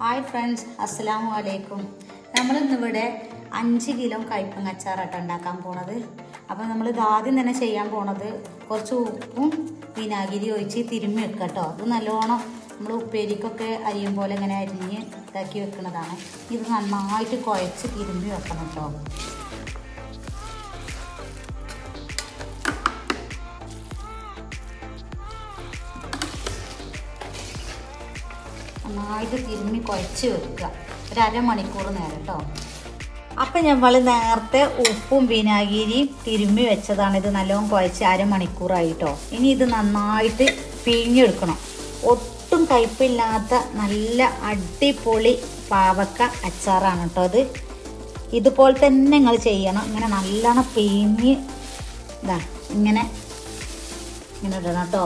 Hi friends, അസ്സലാമു അലൈക്കും. നമ്മളിന്നിവിടെ 5 kilo കയ്പങ്ങ അച്ചാറാണ് ഉണ്ടാക്കാൻ പോണത്. അപ്പോൾ നമ്മളിത് ആദ്യം തന്നെ ചെയ്യാൻ പോണത് കുറച്ച് ഉപ്പും വിനാഗിരി ഒഴിച്ച് തിരുമ്മി വെക്കുക കേട്ടോ. അത് നല്ലോണം നമ്മൾ ഉപ്പേരിക്കൊക്കെ അരിയും പോലെ ഇങ്ങനെ അരിഞ്ഞ് ഇതാക്കി വെക്കുന്നതാണ്. ഇത് നന്നായിട്ട് കുഴച്ച് തിരുമ്മി വെക്കണം കേട്ടോ. നന്നായിട്ട് തിരുമ്മി കുഴച്ച് വെക്കുക ഒരു അരമണിക്കൂർ നേരം കേട്ടോ. അപ്പം നമ്മൾ നേരത്തെ ഉപ്പും വിനാഗിരിയും തിരുമ്മി വെച്ചതാണ്. ഇത് നല്ലോണം കുഴച്ച് അരമണിക്കൂറായിട്ടോ. ഇനി ഇത് നന്നായിട്ട് പിഴിഞ്ഞെടുക്കണം. ഒട്ടും കയ്പില്ലാത്ത നല്ല അടിപൊളി പാവക്ക അച്ചാറാണ് കേട്ടോ അത്. ഇതുപോലെ തന്നെ നിങ്ങൾ ചെയ്യണം. ഇങ്ങനെ നല്ലോണം പിഴിഞ്ഞ് ഇങ്ങനെ ഇടണം കേട്ടോ.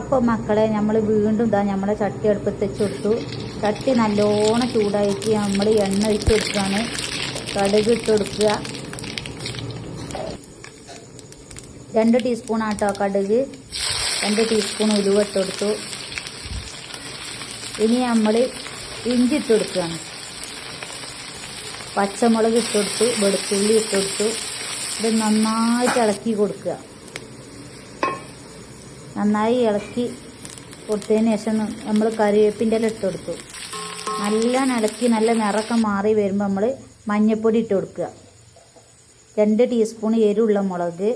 അപ്പോൾ മക്കളെ, നമ്മൾ വീണ്ടും നമ്മളെ ചട്ടി അടുപ്പത്ത് വെച്ച് കൊടുത്തു. ചട്ടി നല്ലോണം ചൂടായിട്ട് നമ്മൾ എണ്ണ ഒഴിച്ച് കൊടുക്കുകയാണ്. കടുക് ഇട്ട് കൊടുക്കുക. 2 ടീസ്പൂൺ ആട്ടോ കടുക്. 2 ടീസ്പൂൺ ഉലുവ ഇട്ട് കൊടുത്തു. ഇനി നമ്മൾ ഇഞ്ചി ഇട്ട് കൊടുക്കുകയാണ്. പച്ചമുളക് ഇട്ട് കൊടുത്തു. വെളുത്തുള്ളി ഇട്ട് കൊടുത്തു. ഇത് നന്നായിട്ട് ഇളക്കി കൊടുക്കുക. നന്നായി ഇളക്കി കൊടുത്തതിന് ശേഷം നമ്മൾ കറിവേപ്പിൻ്റെ ഇല ഇട്ട് കൊടുത്തു. നല്ല ഇളക്കി നല്ല നിറക്കം മാറി വരുമ്പോൾ നമ്മൾ മഞ്ഞൾപ്പൊടി ഇട്ട് കൊടുക്കുക. 2 ടീസ്പൂൺ എരിവുള്ള മുളക്,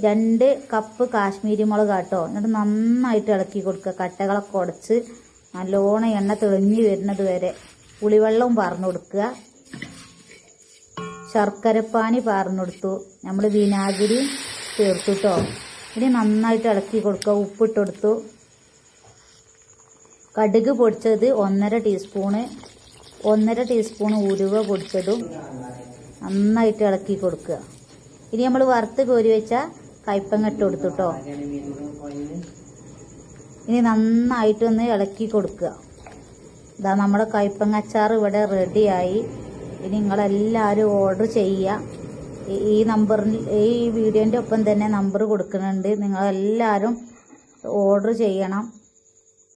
2 കപ്പ് കാശ്മീരി മുളക് കേട്ടോ. എന്നിട്ട് നന്നായിട്ട് ഇളക്കി കൊടുക്കുക. കട്ടകളൊക്കെ ഉടച്ച് നല്ലോണം എണ്ണ തെളിഞ്ഞ് വരുന്നത് വരെ പുളിവെള്ളവും പാർന്നു കൊടുക്കുക. ശർക്കരപ്പാനി പാർന്നു കൊടുത്തു. നമ്മൾ വിനാഗിരി ചേർത്തു കേട്ടോ. ഇനി നന്നായിട്ട് ഇളക്കി കൊടുക്കുക. ഉപ്പിട്ട് കൊടുത്തു. കടുക് പൊടിച്ചത് 1.5 ടീസ്പൂണ്, 1.5 ടീസ്പൂൺ ഉലുവ പൊടിച്ചതും നന്നായിട്ട് ഇളക്കി കൊടുക്കുക. ഇനി നമ്മൾ വറുത്ത് കോരി വെച്ച കയ്പങ്ങ ഇട്ട് കൊടുത്തു കേട്ടോ. ഇനി നന്നായിട്ടൊന്ന് ഇളക്കി കൊടുക്കുക. ഇതാ നമ്മുടെ കയ്പങ്ങ അച്ചാർ ഇവിടെ റെഡിയായി. ഇനി നിങ്ങളെല്ലാവരും ഓർഡർ ചെയ്യുക. ഈ നമ്പറിൽ ഈ വീഡിയോൻ്റെ ഒപ്പം തന്നെ നമ്പർ കൊടുക്കുന്നുണ്ട്. നിങ്ങളെല്ലാവരും ഓർഡർ ചെയ്യണം.